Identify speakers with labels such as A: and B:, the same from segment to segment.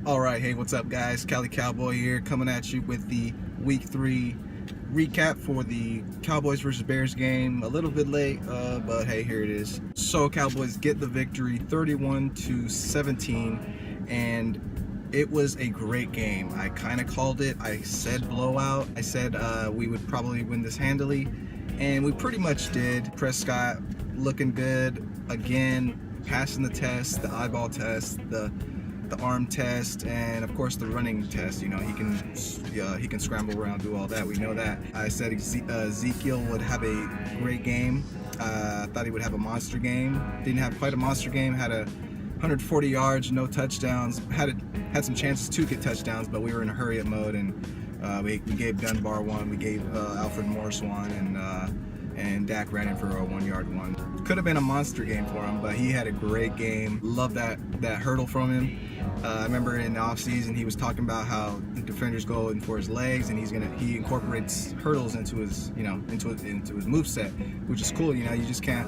A: All right, hey, what's up, guys? Cali Cowboy here, coming at you with the Week 3 recap for the Cowboys versus Bears game. A little bit late, but hey, here it is. So, Cowboys get the victory, 31-17, and it was a great game. I kind of called it. I said blowout. I said we would probably win this handily, and we pretty much did. Prescott looking good again, passing the test, the eyeball test, the arm test, and of course the running test. You know, he can scramble around, do all that. We know that. I said Ezekiel would have a great game. Thought he would have a monster game. Didn't have quite a monster game. Had 140 yards, no touchdowns. Had some chances to get touchdowns, but we were in a hurry up mode, and we gave Dunbar one. We gave Alfred Morris one, and Dak ran in for a 1-yard one. Could have been a monster game for him, but he had a great game. Love that hurdle from him. I remember in the offseason he was talking about how the defenders go in for his legs, and he incorporates hurdles into his into his moveset, which is cool. You know, you just can't.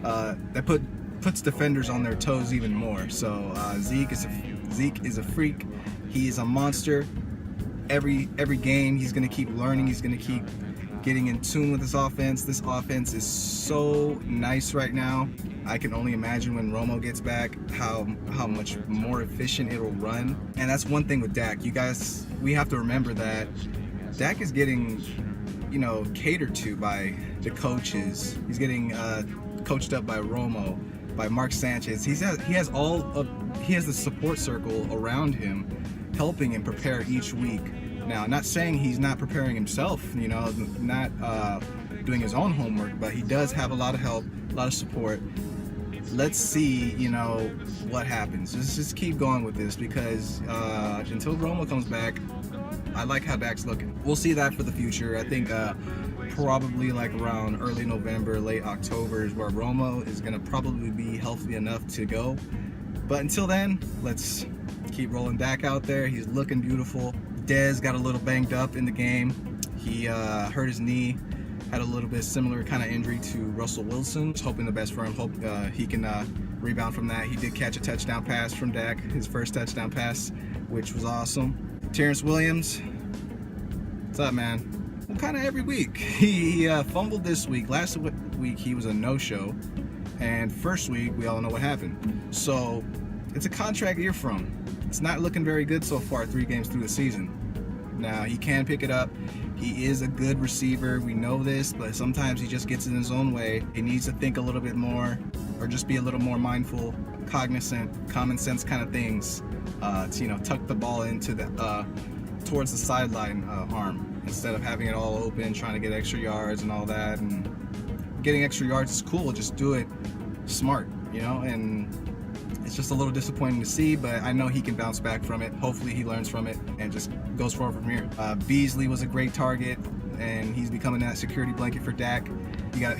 A: That puts defenders on their toes even more. So Zeke is a freak. He is a monster. Every game he's gonna keep learning. He's gonna keep getting in tune with this offense. This offense is so nice right now. I can only imagine when Romo gets back how much more efficient it'll run. And that's one thing with Dak. You guys, we have to remember that Dak is getting, catered to by the coaches. He's getting coached up by Romo, by Mark Sanchez. He has the support circle around him, helping him prepare each week. Now, not saying he's not preparing himself, not doing his own homework, but he does have a lot of help, a lot of support. Let's see, what happens. Let's just keep going with this, because until Romo comes back, I like how Dak's looking. We'll see that for the future. I think probably like around early November, late October is where Romo is going to probably be healthy enough to go. But until then, let's keep rolling Dak out there. He's looking beautiful. Dez got a little banged up in the game. He hurt his knee, had a little bit similar kind of injury to Russell Wilson. Just hoping the best for him. Hope he can rebound from that. He did catch a touchdown pass from Dak, his first touchdown pass, which was awesome. Terrence Williams, what's up, man? Well, kind of every week. He fumbled this week. Last week he was a no-show, and first week we all know what happened. So it's a contract year for him. It's not looking very good so far, 3 games through the season. Now, he can pick it up. He is a good receiver. We know this, but sometimes he just gets in his own way. He needs to think a little bit more, or just be a little more mindful, cognizant, common sense kind of things. To tuck the ball into towards the sideline arm, instead of having it all open, trying to get extra yards and all that. And getting extra yards is cool. Just do it smart, and it's just a little disappointing to see, but I know he can bounce back from it. Hopefully he learns from it and just goes forward from here. Beasley was a great target, and he's becoming that security blanket for Dak. He got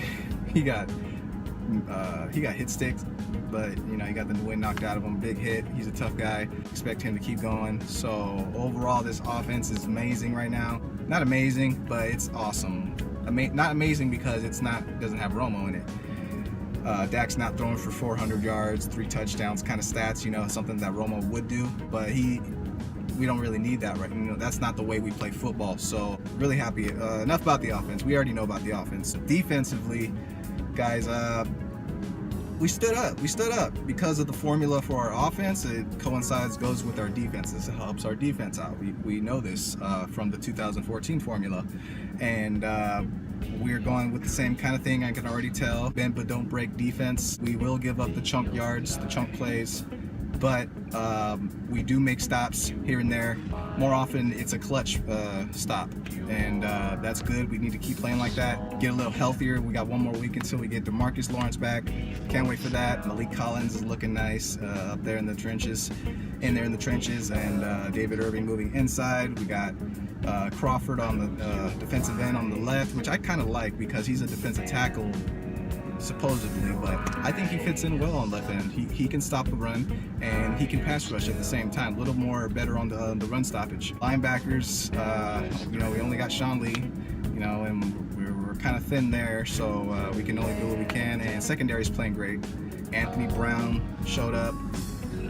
A: hit sticks, but he got the wind knocked out of him. Big hit. He's a tough guy. Expect him to keep going. So overall, this offense is amazing right now. Not amazing, but it's awesome. Not amazing because doesn't have Romo in it. Dak's not throwing for 400 yards, 3 touchdowns kind of stats, something that Romo would do, but we don't really need that right now. That's not the way we play football. So really happy. Enough about the offense. We already know about the offense. Defensively, guys, we stood up because of the formula for our offense. It goes with our defenses. It helps our defense out. We know this from the 2014 formula, and we're going with the same kind of thing. I can already tell. Bend but don't break defense. We will give up the chunk yards, the chunk plays, but we do make stops here and there. More often, it's a clutch stop, and that's good. We need to keep playing like that. Get a little healthier. We got one more week until we get DeMarcus Lawrence back. Can't wait for that. Malik Collins is looking nice up there in the trenches, and David Irving moving inside. We got Crawford on the defensive end on the left, which I kind of like because he's a defensive tackle, supposedly, but I think he fits in well on left end. He can stop the run, and he can pass rush at the same time. A little more better on the run stoppage. Linebackers, we only got Sean Lee, and we're kind of thin there, so we can only do what we can. And secondary's playing great. Anthony Brown showed up.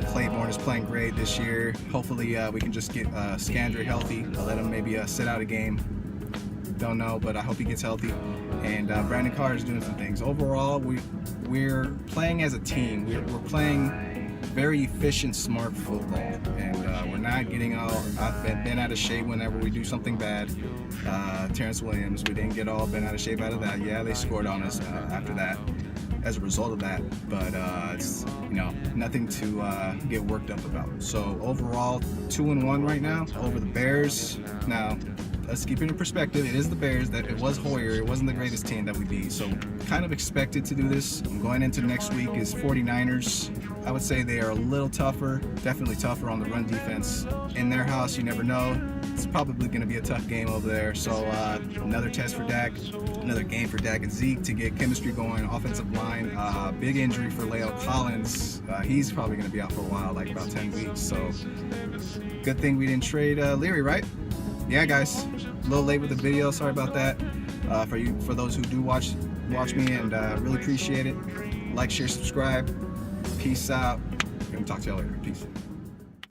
A: Claiborne is playing great this year. Hopefully we can just get Scandrick healthy. I'll let him maybe sit out a game. Don't know, but I hope he gets healthy. And Brandon Carr is doing some things. Overall, we're playing as a team. We're playing very efficient, smart football, and we're not getting all bent out of shape whenever we do something bad. Terrence Williams, we didn't get all bent out of shape out of that. Yeah, they scored on us after that as a result of that, but it's nothing to get worked up about. So overall, 2-1 right now over the Bears. Now, let's keep it in perspective. It is the Bears. That it was Hoyer. It wasn't the greatest team that we beat. So kind of expected to do this. Going into next week is 49ers. I would say they are a little tougher, definitely tougher on the run defense. In their house, you never know. It's probably going to be a tough game over there. So another test for Dak, another game for Dak and Zeke to get chemistry going. Offensive line, big injury for Leo Collins. He's probably going to be out for a while, like about 10 weeks. So good thing we didn't trade Leary, right? Yeah, guys, a little late with the video. Sorry about that. For those who do watch me, and really appreciate it. Like, share, subscribe. Peace out. We'll talk to y'all later. Peace.